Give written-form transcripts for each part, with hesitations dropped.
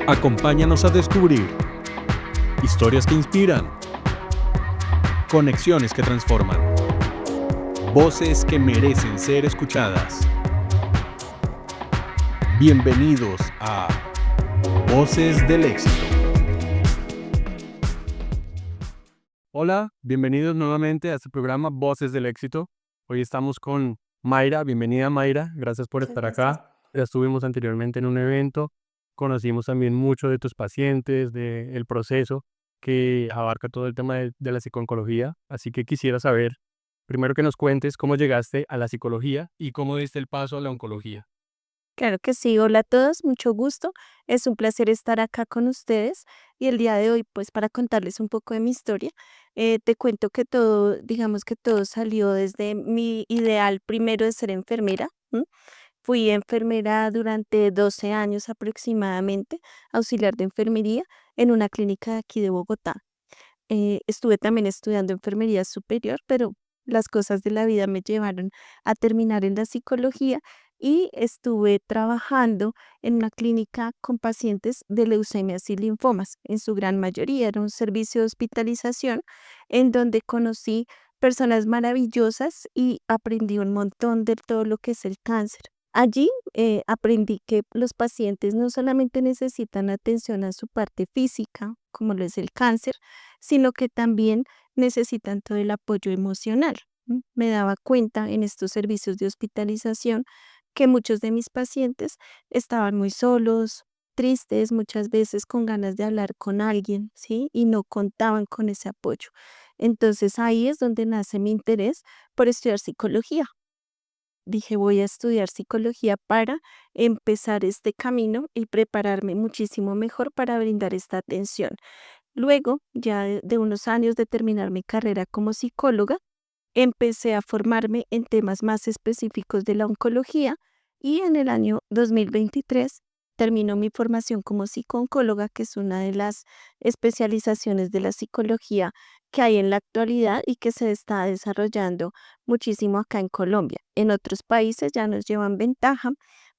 Acompáñanos a descubrir historias que inspiran, conexiones que transforman, voces que merecen ser escuchadas. Bienvenidos a Voces del Éxito. Hola, bienvenidos nuevamente a este programa Voces del Éxito. Hoy estamos con Mayra. Bienvenida, Mayra. Gracias por Muchas estar gracias. acá. Ya estuvimos anteriormente en un evento. Conocimos también mucho de tus pacientes, del proceso que abarca todo el tema de la psiconcología. Así que quisiera saber, primero que nos cuentes cómo llegaste a la psicología y cómo diste el paso a la oncología. Claro que sí. Hola a todos, mucho gusto. Es un placer estar acá con ustedes y el día de hoy, pues para contarles un poco de mi historia, te cuento que todo, digamos que todo salió desde mi ideal primero de ser enfermera. ¿M? Fui enfermera durante 12 años aproximadamente, auxiliar de enfermería en una clínica de aquí de Bogotá. Estuve también estudiando enfermería superior, pero las cosas de la vida me llevaron a terminar en la psicología y estuve trabajando en una clínica con pacientes de leucemias y linfomas. En su gran mayoría era un servicio de hospitalización en donde conocí personas maravillosas y aprendí un montón de todo lo que es el cáncer. Allí aprendí que los pacientes no solamente necesitan atención a su parte física, como lo es el cáncer, sino que también necesitan todo el apoyo emocional. Me daba cuenta en estos servicios de hospitalización que muchos de mis pacientes estaban muy solos, tristes, muchas veces con ganas de hablar con alguien, ¿sí? Y no contaban con ese apoyo. Entonces ahí es donde nace mi interés por estudiar psicología. Dije, voy a estudiar psicología para empezar este camino y prepararme muchísimo mejor para brindar esta atención. Luego, ya de unos años de terminar mi carrera como psicóloga, empecé a formarme en temas más específicos de la oncología y en el año 2023 terminó mi formación como psicooncóloga, que es una de las especializaciones de la psicología que hay en la actualidad y que se está desarrollando muchísimo acá en Colombia. En otros países ya nos llevan ventaja,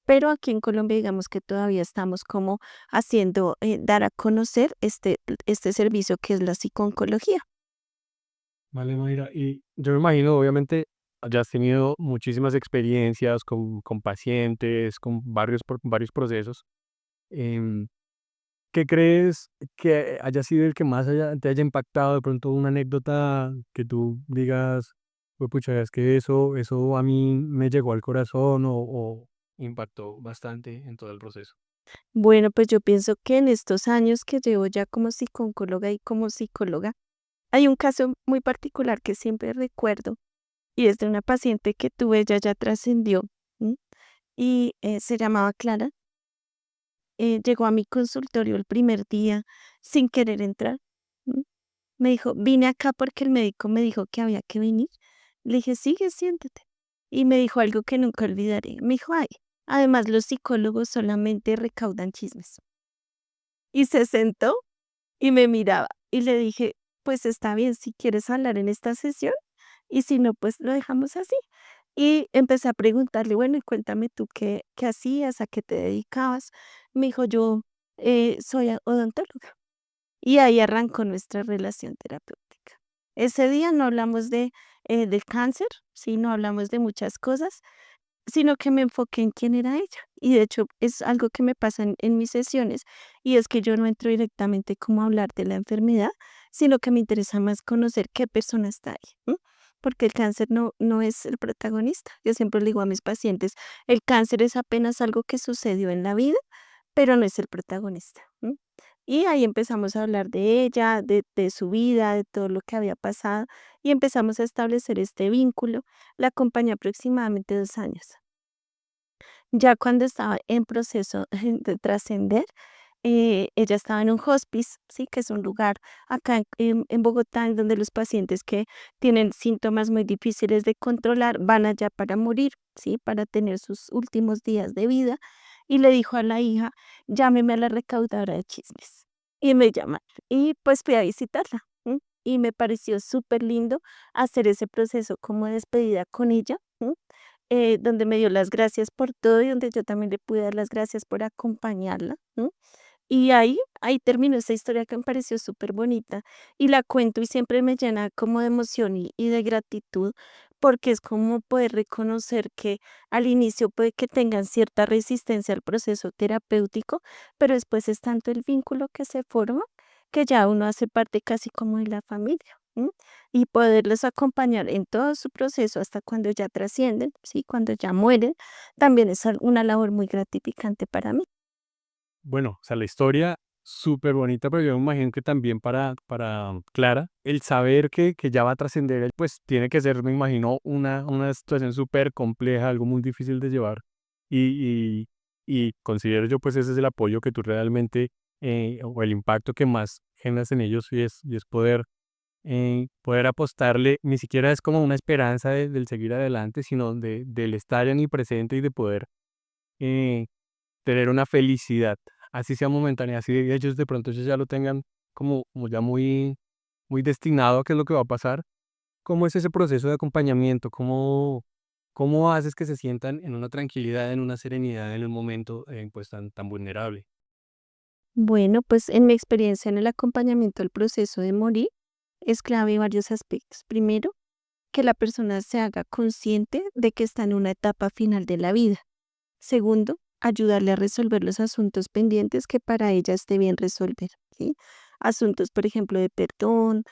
pero aquí en Colombia digamos que todavía estamos como haciendo, dar a conocer este servicio que es la psicooncología. Vale, Mayra. Y yo me imagino, obviamente, ya has tenido muchísimas experiencias con pacientes, con varios procesos. Em, ¿Qué crees que haya sido el que más te haya impactado? De pronto una anécdota que tú digas, pues pucha, es que eso a mí me llegó al corazón o impactó bastante en todo el proceso. Bueno, pues yo pienso que en estos años que llevo ya como psicooncóloga y como psicóloga, hay un caso muy particular que siempre recuerdo y es de una paciente que tuve, ella ya trascendió, ¿m? Y se llamaba Clara. Llegó a mi consultorio el primer día sin querer entrar. ¿M? Me dijo, vine acá porque el médico me dijo que había que venir. Le dije, sigue, siéntate. Y me dijo algo que nunca olvidaré. Me dijo, ay, además los psicólogos solamente recaudan chismes. Y se sentó y me miraba y le dije, pues está bien si quieres hablar en esta sesión y si no, pues lo dejamos así. Y empecé a preguntarle, bueno, y cuéntame tú qué hacías, a qué te dedicabas. Me dijo, yo soy odontóloga. Y ahí arrancó nuestra relación terapéutica. Ese día no hablamos del cáncer, sí, no hablamos de muchas cosas, sino que me enfoqué en quién era ella. Y de hecho es algo que me pasa en mis sesiones, y es que yo no entro directamente como a hablar de la enfermedad, sino que me interesa más conocer qué persona está ahí, ¿m? Porque el cáncer no es el protagonista. Yo siempre le digo a mis pacientes, el cáncer es apenas algo que sucedió en la vida, pero no es el protagonista, ¿m? Y ahí empezamos a hablar de ella, de su vida, de todo lo que había pasado, y empezamos a establecer este vínculo. La acompañé aproximadamente 2 años. Ya cuando estaba en proceso de trascender, ella estaba en un hospice, ¿sí? Que es un lugar acá en Bogotá, en donde los pacientes que tienen síntomas muy difíciles de controlar van allá para morir, ¿sí? Para tener sus últimos días de vida. Y le dijo a la hija, llámeme a la recaudadora de chismes. Y me llama. Y pues fui a visitarla. ¿M? Y me pareció súper lindo hacer ese proceso como de despedida con ella. ¿M? Donde me dio las gracias por todo y donde yo también le pude dar las gracias por acompañarla. ¿M? Y ahí terminó esa historia que me pareció súper bonita y la cuento y siempre me llena como de emoción y de gratitud, porque es como poder reconocer que al inicio puede que tengan cierta resistencia al proceso terapéutico, pero después es tanto el vínculo que se forma que ya uno hace parte casi como de la familia, ¿m? Y poderlos acompañar en todo su proceso hasta cuando ya trascienden, ¿sí? Cuando ya mueren, también es una labor muy gratificante para mí. Bueno, o sea, la historia súper bonita, pero yo me imagino que también para Clara, el saber que ya va a trascender, pues tiene que ser, me imagino, una situación súper compleja, algo muy difícil de llevar. Y, y, y considero yo, pues ese es el apoyo que tú realmente, o el impacto que más generas en ellos, y es poder apostarle, ni siquiera es como una esperanza del seguir adelante, sino del estar en el presente y de poder eh, tener una felicidad, así sea momentánea, así ellos de pronto ellos ya lo tengan como ya muy destinado a qué es lo que va a pasar. ¿Cómo es ese proceso de acompañamiento? ¿Cómo haces que se sientan en una tranquilidad, en una serenidad en el momento, pues, tan vulnerable? Bueno, pues en mi experiencia en el acompañamiento al proceso de morir es clave varios aspectos. Primero, que la persona se haga consciente de que está en una etapa final de la vida. Segundo, ayudarle a resolver los asuntos pendientes que para ella esté bien resolver, ¿sí? Asuntos, por ejemplo, de perdón,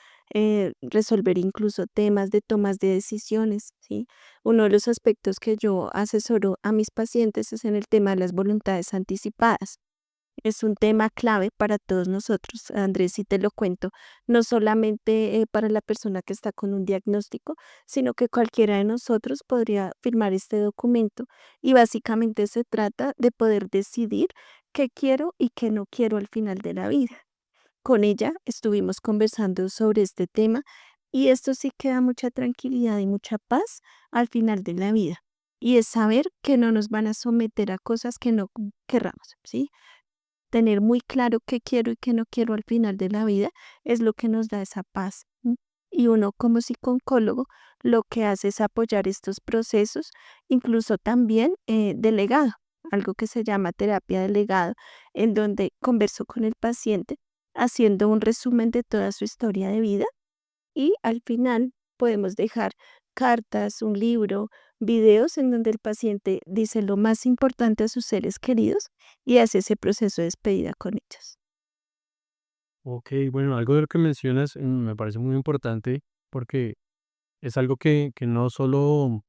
resolver incluso temas de tomas de decisiones, ¿sí? Uno de los aspectos que yo asesoro a mis pacientes es en el tema de las voluntades anticipadas. Es un tema clave para todos nosotros, Andrés, si te lo cuento, no solamente para la persona que está con un diagnóstico, sino que cualquiera de nosotros podría firmar este documento y básicamente se trata de poder decidir qué quiero y qué no quiero al final de la vida. Con ella estuvimos conversando sobre este tema y esto sí que da mucha tranquilidad y mucha paz al final de la vida. Y es saber que no nos van a someter a cosas que no querramos, ¿sí? Tener muy claro qué quiero y qué no quiero al final de la vida es lo que nos da esa paz. Y uno como psicólogo lo que hace es apoyar estos procesos, incluso también delegado, algo que se llama terapia delegado, en donde converso con el paciente haciendo un resumen de toda su historia de vida y al final podemos dejar cartas, un libro, videos en donde el paciente dice lo más importante a sus seres queridos y hace ese proceso de despedida con ellos. Ok, bueno, algo de lo que mencionas me parece muy importante porque es algo que no solo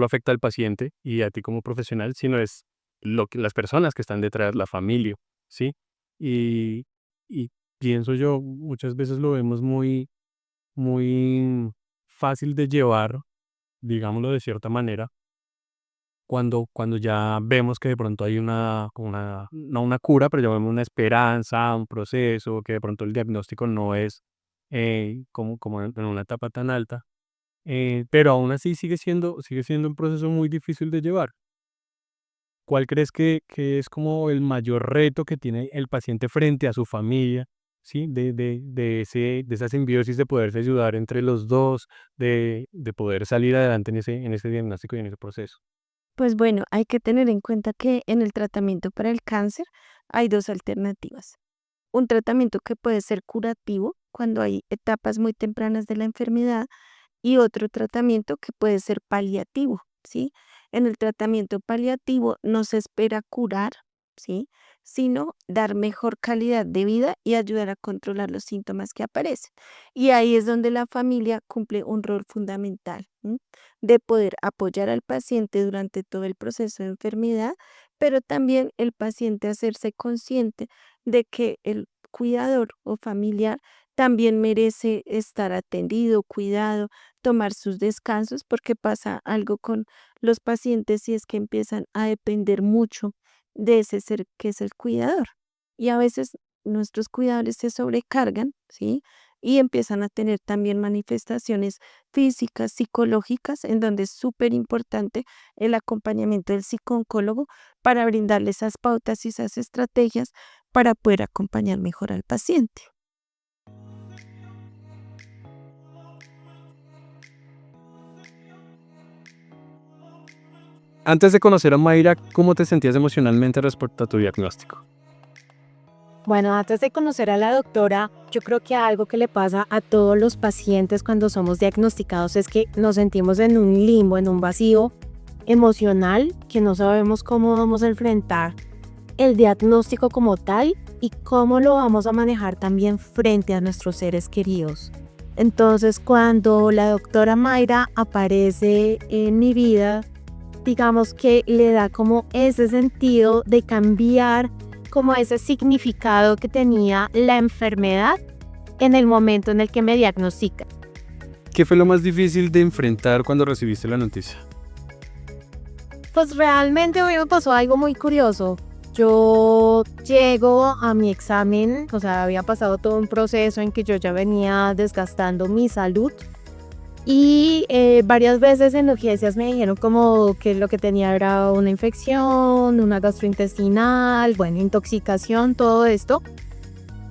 afecta al paciente y a ti como profesional, sino es las personas que están detrás, la familia, ¿sí? Y, y pienso yo, muchas veces lo vemos muy fácil de llevar, digámoslo de cierta manera, cuando ya vemos que de pronto hay no una cura, pero ya vemos una esperanza, un proceso, que de pronto el diagnóstico no es como en una etapa tan alta, pero aún así sigue siendo un proceso muy difícil de llevar. ¿Cuál crees que es como el mayor reto que tiene el paciente frente a su familia? ¿Sí? De esa simbiosis de poderse ayudar entre los dos, de poder salir adelante en ese diagnóstico y en ese proceso. Pues bueno, hay que tener en cuenta que en el tratamiento para el cáncer hay dos alternativas. Un tratamiento que puede ser curativo cuando hay etapas muy tempranas de la enfermedad y otro tratamiento que puede ser paliativo, ¿sí? En el tratamiento paliativo no se espera curar, ¿sí? Sino dar mejor calidad de vida y ayudar a controlar los síntomas que aparecen. Y ahí es donde la familia cumple un rol fundamental, ¿m? De poder apoyar al paciente durante todo el proceso de enfermedad, pero también el paciente hacerse consciente de que el cuidador o familiar también merece estar atendido, cuidado, tomar sus descansos, porque pasa algo con los pacientes y es que empiezan a depender mucho de ese ser que es el cuidador. Y a veces nuestros cuidadores se sobrecargan, ¿sí? Y empiezan a tener también manifestaciones físicas, psicológicas, en donde es súper importante el acompañamiento del psicooncólogo para brindarle esas pautas y esas estrategias para poder acompañar mejor al paciente. Antes de conocer a Mayra, ¿cómo te sentías emocionalmente respecto a tu diagnóstico? Bueno, antes de conocer a la doctora, yo creo que algo que le pasa a todos los pacientes cuando somos diagnosticados es que nos sentimos en un limbo, en un vacío emocional, que no sabemos cómo vamos a enfrentar el diagnóstico como tal y cómo lo vamos a manejar también frente a nuestros seres queridos. Entonces, cuando la doctora Mayra aparece en mi vida, digamos que le da como ese sentido de cambiar como ese significado que tenía la enfermedad en el momento en el que me diagnostica. ¿Qué fue lo más difícil de enfrentar cuando recibiste la noticia? Pues realmente hoy me pasó algo muy curioso. Yo llego a mi examen, o sea, había pasado todo un proceso en que yo ya venía desgastando mi salud y varias veces en urgencias me dijeron como que lo que tenía era una infección, una gastrointestinal, bueno, intoxicación, todo esto.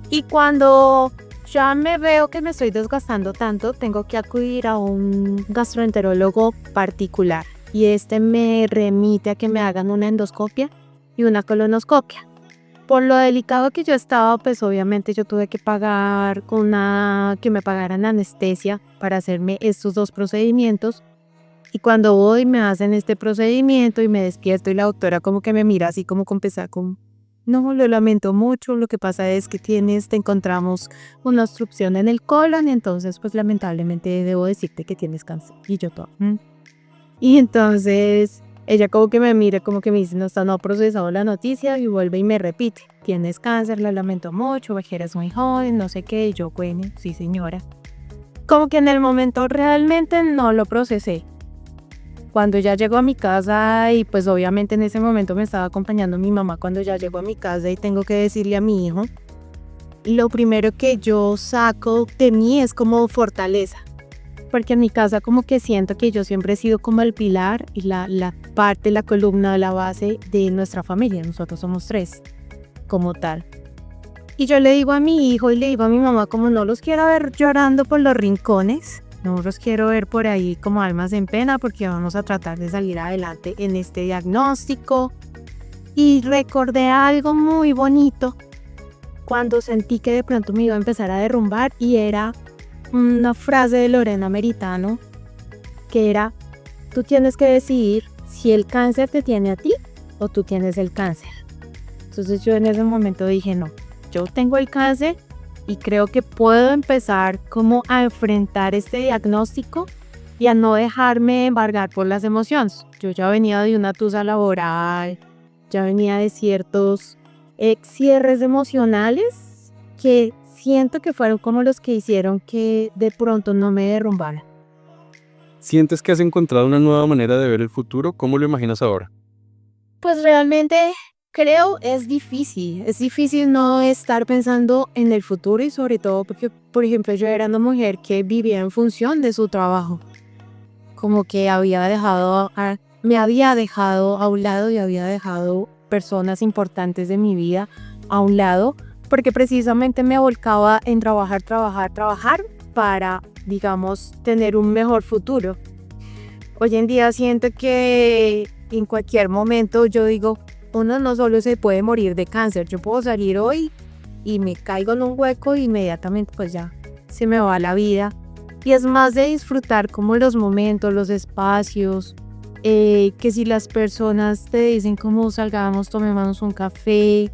Y cuando ya me veo que me estoy desgastando tanto, tengo que acudir a un gastroenterólogo particular y este me remite a que me hagan una endoscopia y una colonoscopia. Por lo delicado que yo estaba, pues obviamente yo tuve que pagar que me pagaran anestesia para hacerme estos dos procedimientos. Y cuando voy me hacen este procedimiento y me despierto y la doctora como que me mira así como con pesar, como, no, lo lamento mucho, lo que pasa es que te encontramos una obstrucción en el colon, entonces pues lamentablemente debo decirte que tienes cáncer. Y yo todo. Y entonces ella como que me mira, como que me dice, no ha procesado la noticia y vuelve y me repite, tienes cáncer, lo lamento mucho, eres muy joven, no sé qué, y yo, bueno, sí señora. Como que en el momento realmente no lo procesé. Cuando ya llego a mi casa y pues obviamente en ese momento me estaba acompañando mi mamá cuando ya llego a mi casa y tengo que decirle a mi hijo, lo primero que yo saco de mí es como fortaleza. Porque en mi casa como que siento que yo siempre he sido como el pilar y la parte, la columna, la base de nuestra familia. Nosotros somos 3 como tal. Y yo le digo a mi hijo y le digo a mi mamá como no los quiero ver llorando por los rincones, no los quiero ver por ahí como almas en pena porque vamos a tratar de salir adelante en este diagnóstico. Y recordé algo muy bonito cuando sentí que de pronto me iba a empezar a derrumbar y era una frase de Lorena Meritano que era, tú tienes que decidir si el cáncer te tiene a ti o tú tienes el cáncer. Entonces yo en ese momento dije, no, yo tengo el cáncer y creo que puedo empezar como a enfrentar este diagnóstico y a no dejarme embargar por las emociones. Yo ya venía de una tusa laboral, ya venía de ciertos cierres emocionales que siento que fueron como los que hicieron que de pronto no me derrumbara. ¿Sientes que has encontrado una nueva manera de ver el futuro? ¿Cómo lo imaginas ahora? Pues realmente creo es difícil no estar pensando en el futuro y sobre todo porque, por ejemplo, yo era una mujer que vivía en función de su trabajo, como que me había dejado a un lado y había dejado personas importantes de mi vida a un lado porque precisamente me volcaba en trabajar para, digamos, tener un mejor futuro. Hoy en día siento que en cualquier momento yo digo, uno no solo se puede morir de cáncer, yo puedo salir hoy y me caigo en un hueco y inmediatamente pues ya se me va la vida. Y es más de disfrutar como los momentos, los espacios, que si las personas te dicen como salgamos, tomémonos un café,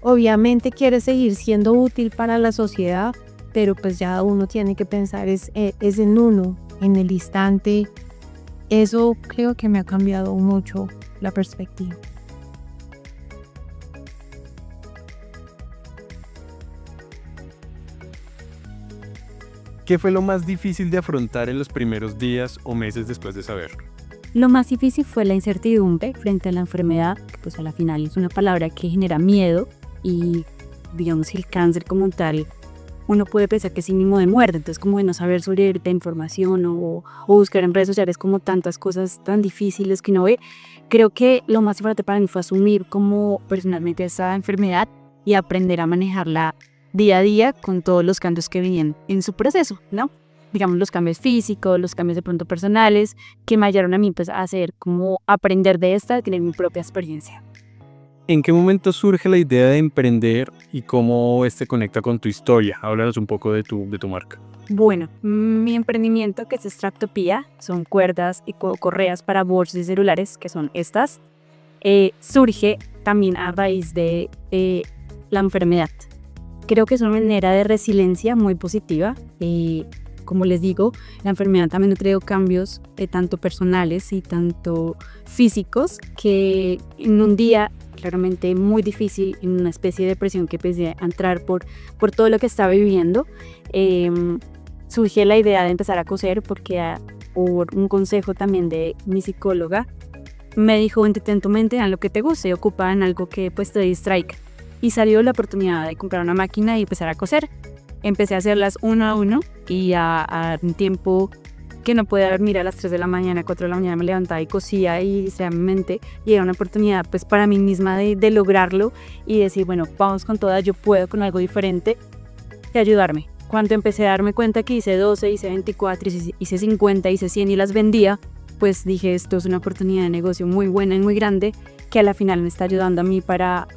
obviamente quieres seguir siendo útil para la sociedad, pero pues ya uno tiene que pensar es en uno, en el instante. Eso creo que me ha cambiado mucho la perspectiva. ¿Qué fue lo más difícil de afrontar en los primeros días o meses después de saberlo? Lo más difícil fue la incertidumbre frente a la enfermedad, que pues a la final es una palabra que genera miedo y digamos el cáncer como tal, uno puede pensar que es sinónimo de muerte, entonces como de no saber sobre la información o buscar en redes sociales como tantas cosas tan difíciles que uno ve. Creo que lo más importante para mí fue asumir como personalmente esta enfermedad y aprender a manejarla día a día con todos los cambios que venían en su proceso, ¿no? Digamos los cambios físicos, los cambios de pronto personales, que me ayudaron a mí pues a hacer como aprender de esta, tener mi propia experiencia. ¿En qué momento surge la idea de emprender y cómo este conecta con tu historia? Háblanos un poco de tu marca. Bueno, mi emprendimiento, que es Extractopía, son cuerdas y correas para bolsos y celulares, que son estas, surge también a raíz de la enfermedad. Creo que es una manera de resiliencia muy positiva. Como les digo, la enfermedad también ha traído cambios tanto personales y tanto físicos, que en un día claramente muy difícil, en una especie de depresión que empecé a entrar por todo lo que estaba viviendo, surgió la idea de empezar a coser porque por un consejo también de mi psicóloga me dijo: en tu mente en lo que te guste, ocupa en algo que pues te distraiga. Y salió la oportunidad de comprar una máquina y empezar a coser. Empecé a hacerlas uno a uno y a un tiempo que no podía dormir, a las 3 de la mañana, 4 de la mañana me levantaba y cosía y realmente, y era una oportunidad pues para mí misma de lograrlo y decir, bueno, vamos con todas, yo puedo con algo diferente y ayudarme. Cuando empecé a darme cuenta que hice 12, hice 24, hice 50, hice 100 y las vendía, pues dije, esto es una oportunidad de negocio muy buena y muy grande que a la final me está ayudando a mí para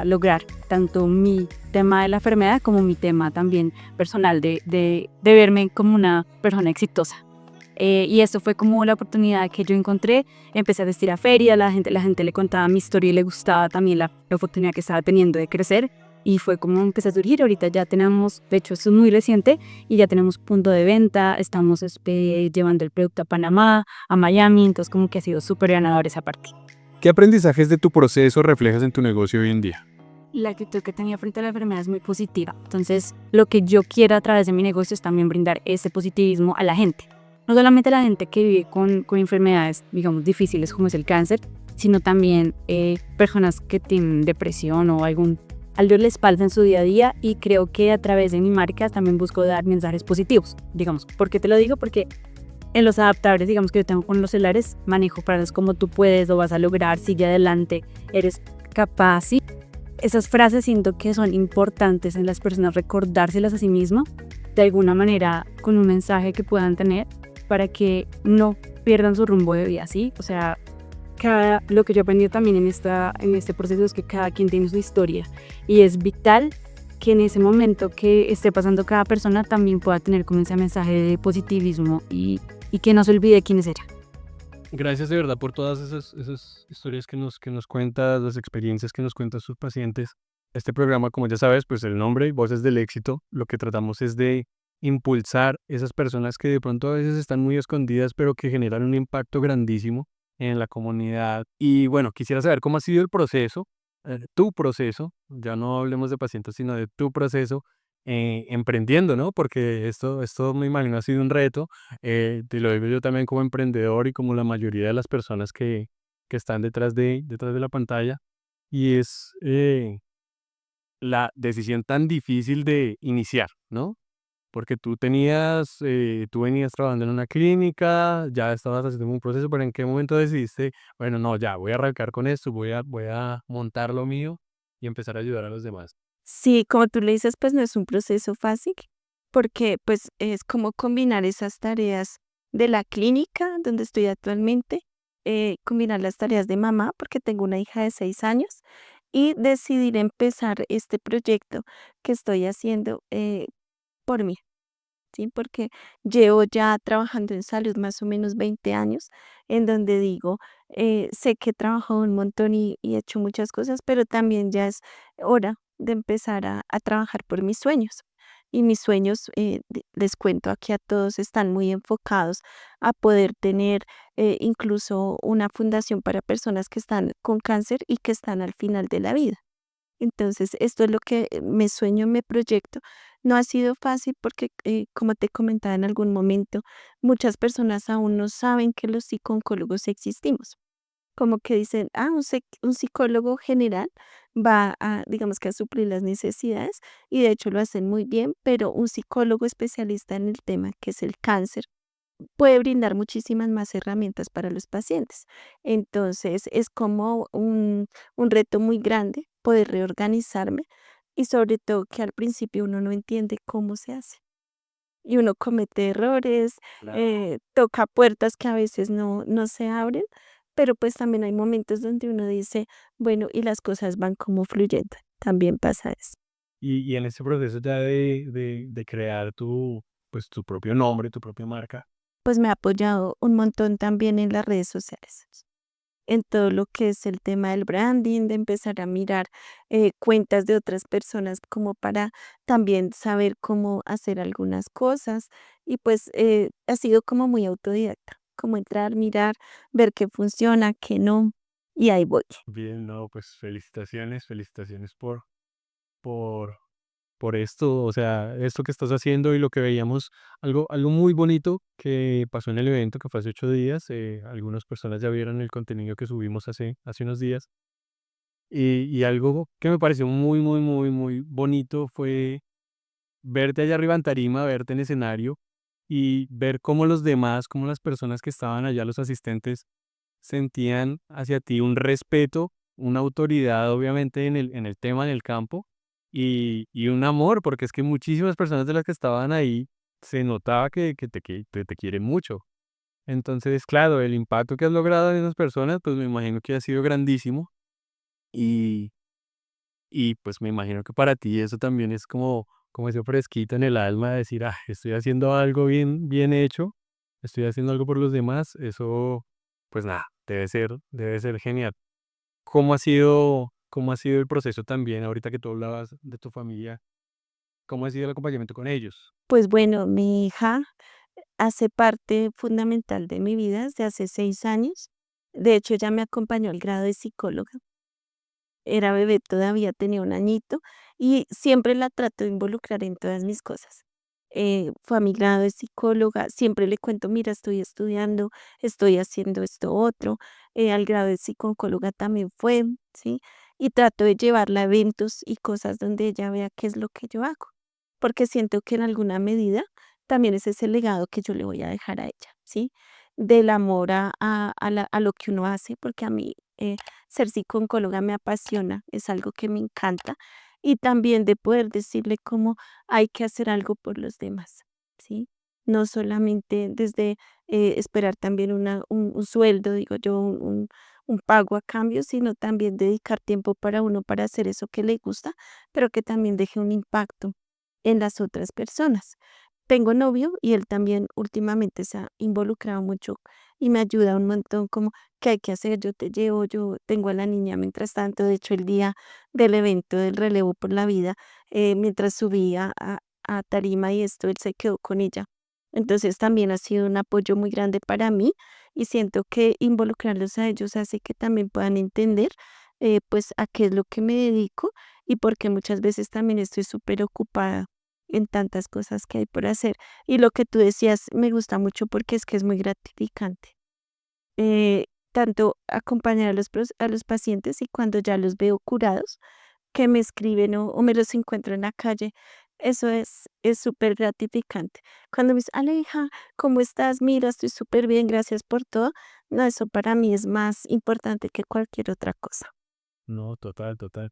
lograr tanto mi tema de la enfermedad como mi tema también personal de verme como una persona exitosa. Y esto fue como la oportunidad que yo encontré. Empecé a asistir a ferias, la gente le contaba mi historia y le gustaba también la oportunidad que estaba teniendo de crecer. Y fue como empecé a surgir. Ahorita ya tenemos, de hecho esto es muy reciente, y ya tenemos punto de venta, estamos llevando el producto a Panamá, a Miami, entonces como que ha sido súper ganador esa parte. ¿Qué aprendizajes de tu proceso reflejas en tu negocio hoy en día? La actitud que tenía frente a la enfermedad es muy positiva. Entonces, lo que yo quiero a través de mi negocio es también brindar ese positivismo a la gente. No solamente a la gente que vive con enfermedades, digamos, difíciles como es el cáncer, sino también personas que tienen depresión o algo de la espalda en su día a día. Y creo que a través de mi marca también busco dar mensajes positivos, digamos. ¿Por qué te lo digo? Porque en los adaptables, digamos, que yo tengo con los celulares, manejo frases como tú puedes, lo vas a lograr, sigue adelante, eres capaz, ¿sí? Esas frases siento que son importantes en las personas, recordárselas a sí mismas, de alguna manera con un mensaje que puedan tener para que no pierdan su rumbo de vida, ¿sí? O sea, lo que yo aprendí también en este proceso es que cada quien tiene su historia y es vital que en ese momento que esté pasando cada persona también pueda tener como ese mensaje de positivismo y que no se olvide quiénes era. Gracias de verdad por todas esas historias que nos cuentas, las experiencias que nos cuentan sus pacientes. Este programa, como ya sabes, pues el nombre, Voces del Éxito, lo que tratamos es de impulsar esas personas que de pronto a veces están muy escondidas, pero que generan un impacto grandísimo en la comunidad. Y bueno, quisiera saber cómo ha sido el proceso, tu proceso, ya no hablemos de pacientes, sino de tu proceso emprendiendo, ¿no? Porque esto me imagino ha sido un reto. Te lo digo yo también como emprendedor y como la mayoría de las personas que están detrás de la pantalla. Y es la decisión tan difícil de iniciar, ¿no? Porque tú venías trabajando en una clínica, ya estabas haciendo un proceso, pero ¿en qué momento decidiste, bueno, no, ya, voy a arrancar con esto, voy a montar lo mío y empezar a ayudar a los demás? Sí, como tú le dices, pues no es un proceso fácil, porque pues es como combinar esas tareas de la clínica donde estoy actualmente, combinar las tareas de mamá, porque tengo una hija de 6 años, y decidir empezar este proyecto que estoy haciendo por mí. ¿Sí? Porque llevo ya trabajando en salud más o menos 20 años, en donde digo, sé que he trabajado un montón y he hecho muchas cosas, pero también ya es hora de empezar a trabajar por mis sueños. Y mis sueños, les cuento aquí a todos, están muy enfocados a poder tener incluso una fundación para personas que están con cáncer y que están al final de la vida. Entonces, esto es lo que me sueño, me proyecto. No ha sido fácil porque, como te comentaba en algún momento, muchas personas aún no saben que los psicólogos existimos. Como que dicen, un psicólogo general va a, digamos que a suplir las necesidades y de hecho lo hacen muy bien, pero un psicólogo especialista en el tema, que es el cáncer, puede brindar muchísimas más herramientas para los pacientes. Entonces, es como un reto muy grande poder reorganizarme y sobre todo que al principio uno no entiende cómo se hace. Y uno comete errores, Claro. toca puertas que a veces no se abren, pero pues también hay momentos donde uno dice, bueno, y las cosas van como fluyendo. También pasa eso. Y en ese proceso ya de crear pues, tu propio nombre, tu propia marca. Pues me ha apoyado un montón también en las redes sociales, en todo lo que es el tema del branding, de empezar a mirar cuentas de otras personas como para también saber cómo hacer algunas cosas. Y pues ha sido como muy autodidacta, como entrar, mirar, ver qué funciona, qué no, y ahí voy. Bien, no, pues felicitaciones, felicitaciones por, por esto, o sea, esto que estás haciendo y lo que veíamos, algo muy bonito que pasó en el evento que fue hace 8 días. Algunas personas ya vieron el contenido que subimos hace unos días. Y algo que me pareció muy, muy, muy, muy bonito fue verte allá arriba en tarima, verte en escenario y ver cómo los demás, cómo las personas que estaban allá, los asistentes, sentían hacia ti un respeto, una autoridad, obviamente, en el tema, en el campo, y un amor, porque es que muchísimas personas de las que estaban ahí se notaba que te quieren mucho. Entonces, claro, el impacto que has logrado en esas personas, pues me imagino que ha sido grandísimo. Y, y pues me imagino que para ti eso también es como ese fresquito en el alma de decir, ah, estoy haciendo algo bien, bien hecho, estoy haciendo algo por los demás. Eso, pues nada, debe ser genial. ¿Cómo ha sido el proceso también, ahorita que tú hablabas de tu familia? ¿Cómo ha sido el acompañamiento con ellos? Pues bueno, mi hija hace parte fundamental de mi vida desde hace 6 años. De hecho, ella me acompañó al grado de psicóloga. Era bebé todavía, tenía un añito, y siempre la trato de involucrar en todas mis cosas. Fue a mi grado de psicóloga, siempre le cuento, mira, estoy estudiando, estoy haciendo esto otro. Al grado de psicóloga también fue, ¿sí? Y trato de llevarla a eventos y cosas donde ella vea qué es lo que yo hago, porque siento que en alguna medida también ese es el legado que yo le voy a dejar a ella, ¿sí? Del amor a lo que uno hace, porque a mí ser psicóloga me apasiona, es algo que me encanta, y también de poder decirle cómo hay que hacer algo por los demás, ¿sí? No solamente desde esperar también un sueldo, digo yo, un pago a cambio, sino también dedicar tiempo para uno para hacer eso que le gusta, pero que también deje un impacto en las otras personas. Tengo novio y él también últimamente se ha involucrado mucho y me ayuda un montón como, ¿qué hay que hacer? Yo te llevo, yo tengo a la niña mientras tanto. De hecho, el día del evento del relevo por la vida, mientras subía a tarima y esto, él se quedó con ella. Entonces también ha sido un apoyo muy grande para mí, y siento que involucrarlos a ellos hace que también puedan entender pues a qué es lo que me dedico, y porque muchas veces también estoy súper ocupada en tantas cosas que hay por hacer. Y lo que tú decías me gusta mucho porque es que es muy gratificante. Eh, Tanto acompañar a los pacientes, y cuando ya los veo curados, que me escriben o me los encuentro en la calle, eso es súper gratificante. Cuando me dicen, Aleja, ¿cómo estás? Mira, estoy súper bien, gracias por todo. No, eso para mí es más importante que cualquier otra cosa. No, total, total.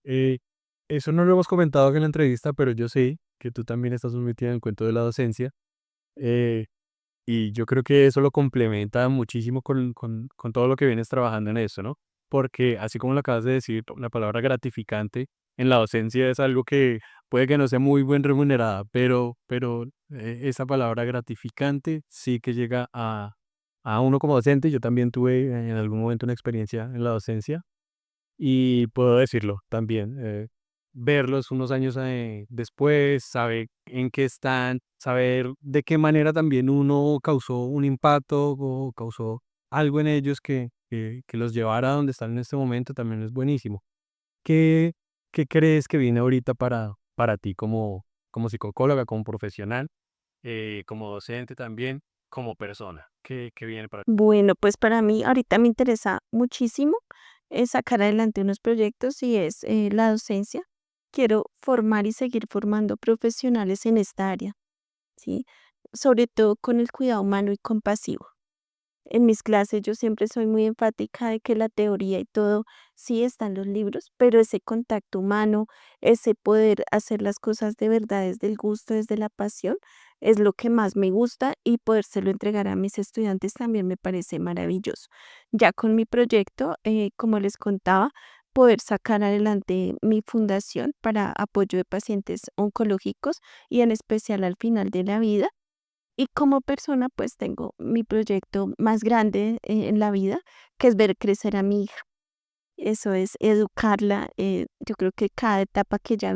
Eh, Eso no lo hemos comentado en la entrevista, pero yo sé que tú también estás muy metida en el cuento de la docencia. eh, y yo creo que eso lo complementa muchísimo con todo lo que vienes trabajando en eso, ¿no? Porque así como lo acabas de decir, la palabra gratificante en la docencia es algo que puede que no sea muy bien remunerada, pero esa palabra gratificante sí que llega a uno como docente. Yo también tuve en algún momento una experiencia en la docencia y puedo decirlo también. Verlos unos años después, saber en qué están, saber de qué manera también uno causó un impacto o causó algo en ellos que los llevara a donde están en este momento, también es buenísimo. ¿Qué, qué crees que viene ahorita para ti como psicóloga, como profesional, como docente también, como persona? ¿Qué viene para ti? Bueno, pues para mí ahorita me interesa muchísimo sacar adelante unos proyectos, y es la docencia. Quiero formar y seguir formando profesionales en esta área, ¿sí? Sobre todo con el cuidado humano y compasivo. En mis clases yo siempre soy muy enfática de que la teoría y todo sí está en los libros, pero ese contacto humano, ese poder hacer las cosas de verdad desde el gusto, desde la pasión, es lo que más me gusta y podérselo entregar a mis estudiantes también me parece maravilloso. Ya con mi proyecto, como les contaba, poder sacar adelante mi fundación para apoyo de pacientes oncológicos y en especial al final de la vida. Y como persona, pues tengo mi proyecto más grande en la vida, que es ver crecer a mi hija. Eso es educarla. Yo creo que cada etapa que ella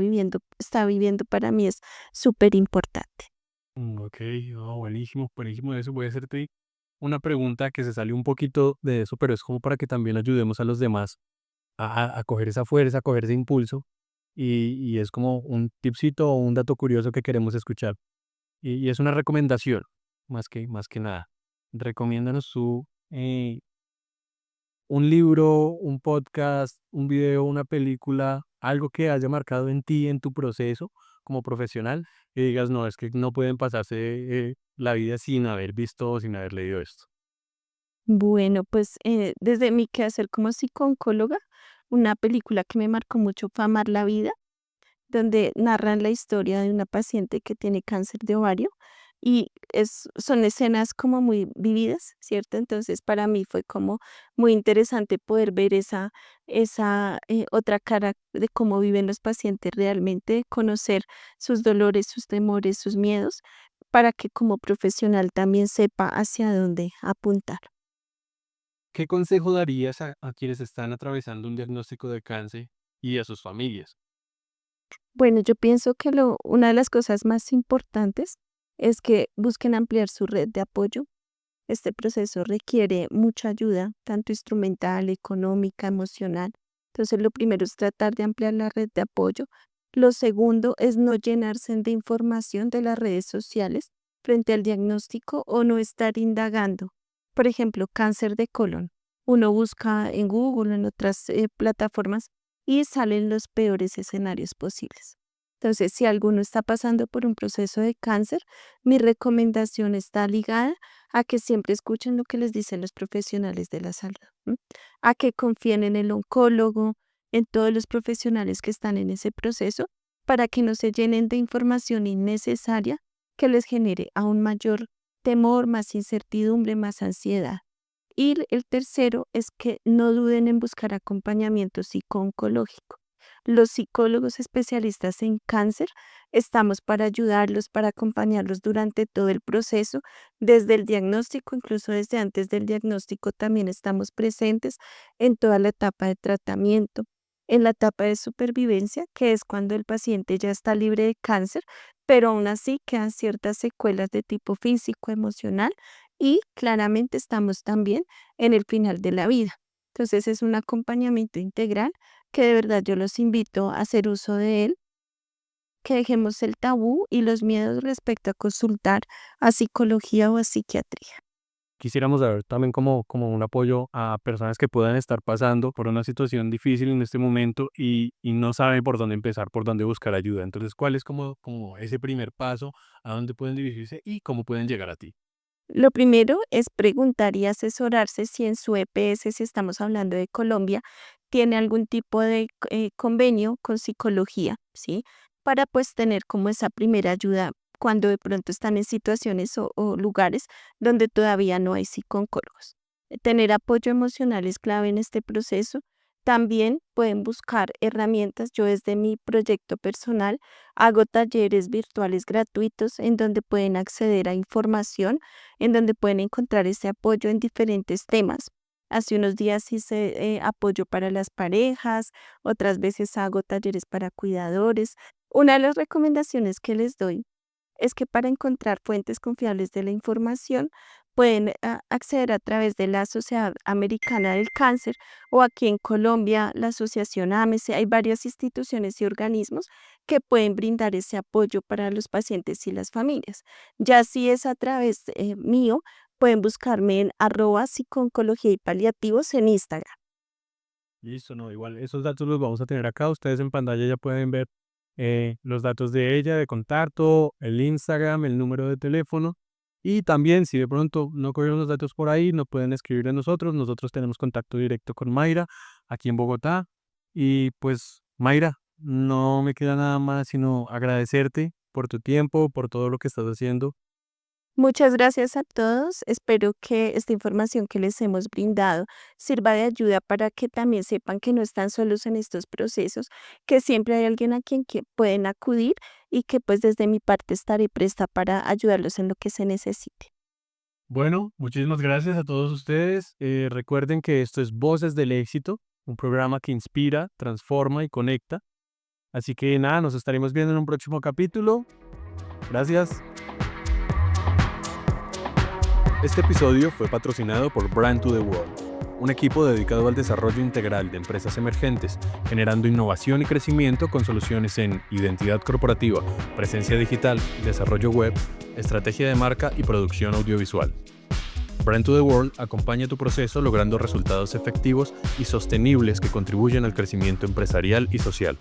está viviendo para mí es súper importante. Ok, oh, buenísimo, buenísimo eso. Voy a hacerte una pregunta que se sale un poquito de eso, pero es como para que también ayudemos a los demás a coger esa fuerza, a coger ese impulso. Y es como un tipcito o un dato curioso que queremos escuchar. Y es una recomendación, más que nada. Recomiéndanos tú un libro, un podcast, un video, una película, algo que haya marcado en ti, en tu proceso como profesional, y digas, no, es que no pueden pasarse la vida sin haber visto o sin haber leído esto. Bueno, pues desde mi quehacer como psicooncóloga, una película que me marcó mucho fue Amar la vida, donde narran la historia de una paciente que tiene cáncer de ovario y son escenas como muy vividas, ¿cierto? Entonces para mí fue como muy interesante poder ver esa otra cara de cómo viven los pacientes realmente, conocer sus dolores, sus temores, sus miedos, para que como profesional también sepa hacia dónde apuntar. ¿Qué consejo darías a quienes están atravesando un diagnóstico de cáncer y a sus familias? Bueno, yo pienso que una de las cosas más importantes es que busquen ampliar su red de apoyo. Este proceso requiere mucha ayuda, tanto instrumental, económica, emocional. Entonces, lo primero es tratar de ampliar la red de apoyo. Lo segundo es no llenarse de información de las redes sociales frente al diagnóstico o no estar indagando. Por ejemplo, cáncer de colon. Uno busca en Google, en otras plataformas y salen los peores escenarios posibles. Entonces, si alguno está pasando por un proceso de cáncer, mi recomendación está ligada a que siempre escuchen lo que les dicen los profesionales de la salud, ¿m? A que confíen en el oncólogo, en todos los profesionales que están en ese proceso, para que no se llenen de información innecesaria que les genere aún mayor temor, más incertidumbre, más ansiedad. Y el tercero es que no duden en buscar acompañamiento psico-oncológico. Los psicólogos especialistas en cáncer estamos para ayudarlos, para acompañarlos durante todo el proceso, desde el diagnóstico, incluso desde antes del diagnóstico también estamos presentes en toda la etapa de tratamiento, en la etapa de supervivencia, que es cuando el paciente ya está libre de cáncer, pero aún así quedan ciertas secuelas de tipo físico, emocional y claramente estamos también en el final de la vida. Entonces es un acompañamiento integral que de verdad yo los invito a hacer uso de él, que dejemos el tabú y los miedos respecto a consultar a psicología o a psiquiatría. Quisiéramos dar también como un apoyo a personas que puedan estar pasando por una situación difícil en este momento y no saben por dónde empezar, por dónde buscar ayuda. Entonces, ¿cuál es como ese primer paso? ¿A dónde pueden dirigirse y cómo pueden llegar a ti? Lo primero es preguntar y asesorarse si en su EPS, si estamos hablando de Colombia, tiene algún tipo de convenio con psicología, ¿sí? Para pues tener como esa primera ayuda cuando de pronto están en situaciones o lugares donde todavía no hay psicólogos. Tener apoyo emocional es clave en este proceso. También pueden buscar herramientas. Yo desde mi proyecto personal hago talleres virtuales gratuitos en donde pueden acceder a información, en donde pueden encontrar ese apoyo en diferentes temas. Hace unos días hice apoyo para las parejas, otras veces hago talleres para cuidadores. Una de las recomendaciones que les doy es que para encontrar fuentes confiables de la información pueden acceder a través de la Sociedad Americana del Cáncer o aquí en Colombia la Asociación AMESE. Hay varias instituciones y organismos que pueden brindar ese apoyo para los pacientes y las familias. Ya si es a través mío, pueden buscarme en @psicooncología y paliativos en Instagram. Listo, no, igual esos datos los vamos a tener acá. Ustedes en pantalla ya pueden ver los datos de ella, de contacto, el Instagram, el número de teléfono. Y también, si de pronto no cogieron los datos por ahí, nos pueden escribir a nosotros. Nosotros tenemos contacto directo con Mayra, aquí en Bogotá. Y pues, Mayra, no me queda nada más sino agradecerte por tu tiempo, por todo lo que estás haciendo. Muchas gracias a todos. Espero que esta información que les hemos brindado sirva de ayuda para que también sepan que no están solos en estos procesos, que siempre hay alguien a quien que pueden acudir y que pues desde mi parte estaré presta para ayudarlos en lo que se necesite. Bueno, muchísimas gracias a todos ustedes. Recuerden que esto es Voces del Éxito, un programa que inspira, transforma y conecta. Así que nada, nos estaremos viendo en un próximo capítulo. Gracias. Este episodio fue patrocinado por Brand to the World, un equipo dedicado al desarrollo integral de empresas emergentes, generando innovación y crecimiento con soluciones en identidad corporativa, presencia digital, desarrollo web, estrategia de marca y producción audiovisual. Brand to the World acompaña tu proceso logrando resultados efectivos y sostenibles que contribuyen al crecimiento empresarial y social.